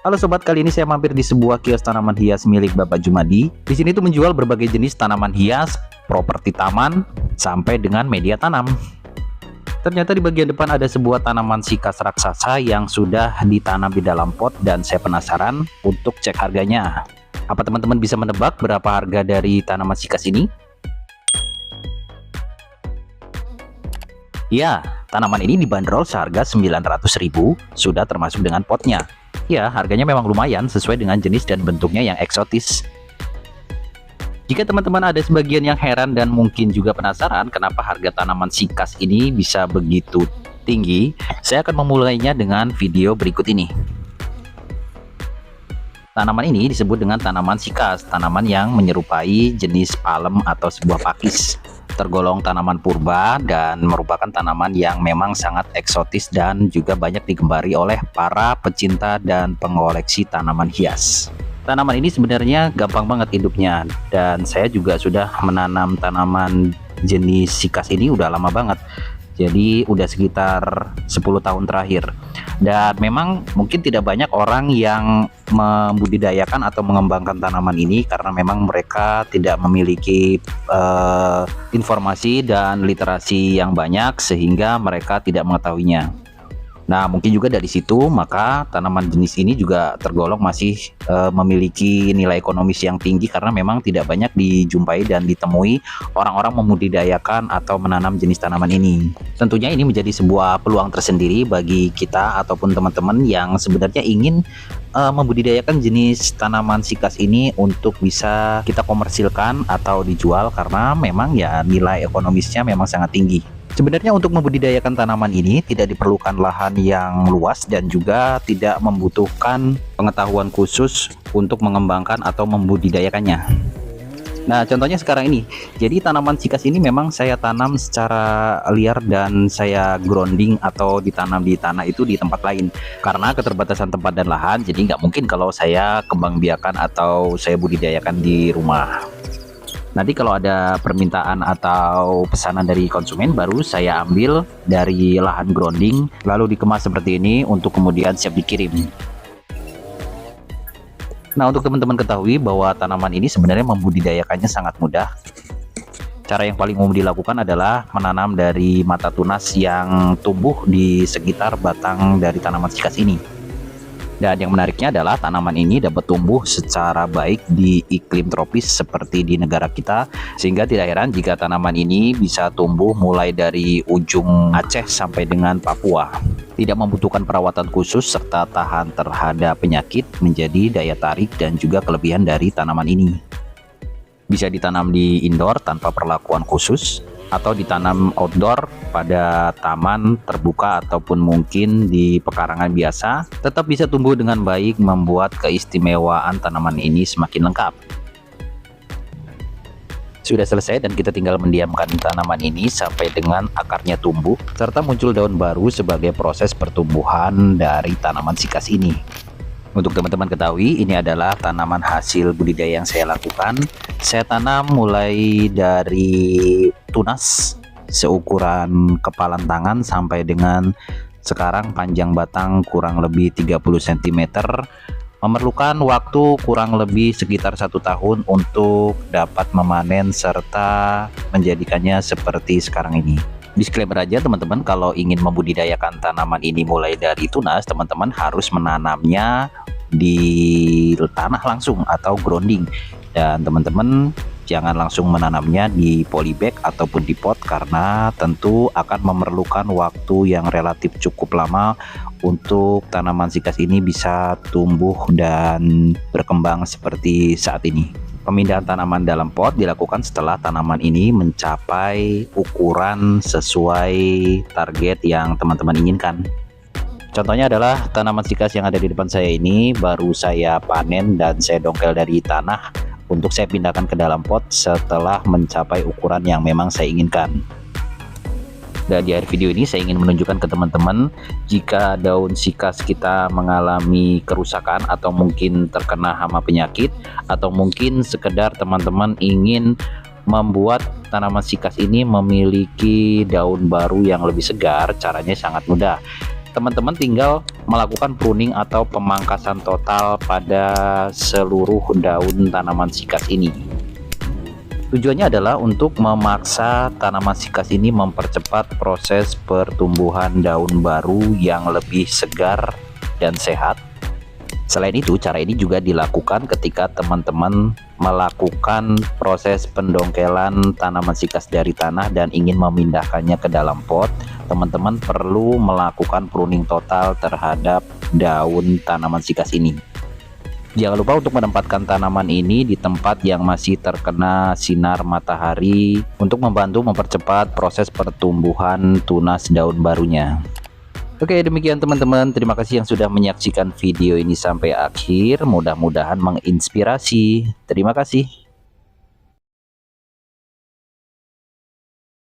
Halo sobat, kali ini saya mampir di sebuah kios tanaman hias milik Bapak Jumadi. Di sini tuh menjual berbagai jenis tanaman hias, properti taman, sampai dengan media tanam. Ternyata di bagian depan ada sebuah tanaman sikas raksasa yang sudah ditanam di dalam pot dan saya penasaran untuk cek harganya. Apa teman-teman bisa menebak berapa harga dari tanaman sikas ini? Ya, tanaman ini dibanderol seharga 900.000, sudah termasuk dengan potnya. Ya, harganya memang lumayan sesuai dengan jenis dan bentuknya yang eksotis. Jika teman-teman ada sebagian yang heran dan mungkin juga penasaran kenapa harga tanaman sikas ini bisa begitu tinggi, saya akan memulainya dengan video berikut ini. Tanaman ini disebut dengan tanaman sikas, tanaman yang menyerupai jenis palem atau sebuah pakis. Tergolong tanaman purba dan merupakan tanaman yang memang sangat eksotis dan juga banyak digembari oleh para pecinta dan pengoleksi tanaman hias. Tanaman ini sebenarnya gampang banget hidupnya, dan saya juga sudah menanam tanaman jenis sikas ini udah lama banget. Jadi udah sekitar 10 tahun terakhir. Dan memang mungkin tidak banyak orang yang membudidayakan atau mengembangkan tanaman ini karena memang mereka tidak memiliki informasi dan literasi yang banyak sehingga mereka tidak mengetahuinya. Nah, mungkin juga dari situ maka tanaman jenis ini juga tergolong masih memiliki nilai ekonomis yang tinggi karena memang tidak banyak dijumpai dan ditemui orang-orang membudidayakan atau menanam jenis tanaman ini. Tentunya ini menjadi sebuah peluang tersendiri bagi kita ataupun teman-teman yang sebenarnya ingin membudidayakan jenis tanaman sikas ini untuk bisa kita komersilkan atau dijual karena memang ya nilai ekonomisnya memang sangat tinggi. Sebenarnya untuk membudidayakan tanaman ini tidak diperlukan lahan yang luas dan juga tidak membutuhkan pengetahuan khusus untuk mengembangkan atau membudidayakannya. Nah, contohnya sekarang ini. Jadi tanaman sikas ini memang saya tanam secara liar dan saya grounding atau ditanam di tanah itu di tempat lain. Karena keterbatasan tempat dan lahan, jadi nggak mungkin kalau saya kembang biakan atau saya budidayakan di rumah. Nanti kalau ada permintaan atau pesanan dari konsumen baru saya ambil dari lahan grounding lalu dikemas seperti ini untuk kemudian siap dikirim. Nah, untuk teman-teman ketahui bahwa tanaman ini sebenarnya membudidayakannya sangat mudah. Cara yang paling umum dilakukan adalah menanam dari mata tunas yang tumbuh di sekitar batang dari tanaman sikas ini. Dan yang menariknya adalah tanaman ini dapat tumbuh secara baik di iklim tropis seperti di negara kita, sehingga tidak heran jika tanaman ini bisa tumbuh mulai dari ujung Aceh sampai dengan Papua. Tidak membutuhkan perawatan khusus serta tahan terhadap penyakit menjadi daya tarik dan juga kelebihan dari tanaman ini. Bisa ditanam di indoor tanpa perlakuan khusus, atau ditanam outdoor pada taman terbuka ataupun mungkin di pekarangan biasa, tetap bisa tumbuh dengan baik, membuat keistimewaan tanaman ini semakin lengkap. Sudah selesai dan kita tinggal mendiamkan tanaman ini sampai dengan akarnya tumbuh serta muncul daun baru sebagai proses pertumbuhan dari tanaman sikas ini. Untuk teman-teman ketahui, ini adalah tanaman hasil budidaya yang saya lakukan. Saya tanam mulai dari tunas seukuran kepalan tangan sampai dengan sekarang panjang batang kurang lebih 30 cm. Memerlukan waktu kurang lebih sekitar 1 tahun untuk dapat memanen serta menjadikannya seperti sekarang ini. Disclaimer aja teman-teman, kalau ingin membudidayakan tanaman ini mulai dari tunas, teman-teman harus menanamnya di tanah langsung atau grounding, dan teman-teman jangan langsung menanamnya di polybag ataupun di pot karena tentu akan memerlukan waktu yang relatif cukup lama untuk tanaman sikas ini bisa tumbuh dan berkembang seperti saat ini. Pemindahan tanaman dalam pot dilakukan setelah tanaman ini mencapai ukuran sesuai target yang teman-teman inginkan. Contohnya adalah tanaman sikas yang ada di depan saya ini baru saya panen dan saya dongkel dari tanah untuk saya pindahkan ke dalam pot setelah mencapai ukuran yang memang saya inginkan. Dan di akhir video ini saya ingin menunjukkan ke teman-teman jika daun sikas kita mengalami kerusakan atau mungkin terkena hama penyakit, atau mungkin sekedar teman-teman ingin membuat tanaman sikas ini memiliki daun baru yang lebih segar. Caranya sangat mudah. teman-teman tinggal melakukan pruning atau pemangkasan total pada seluruh daun tanaman sikas ini. Tujuannya adalah untuk memaksa tanaman sikas ini mempercepat proses pertumbuhan daun baru yang lebih segar dan sehat. Selain itu, cara ini juga dilakukan ketika teman-teman melakukan proses pendongkelan tanaman sikas dari tanah dan ingin memindahkannya ke dalam pot. Teman-teman perlu melakukan pruning total terhadap daun tanaman sikas ini. Jangan lupa untuk menempatkan tanaman ini di tempat yang masih terkena sinar matahari untuk membantu mempercepat proses pertumbuhan tunas daun barunya. Oke, demikian teman-teman. Terima kasih yang sudah menyaksikan video ini sampai akhir. Mudah-mudahan menginspirasi. Terima kasih.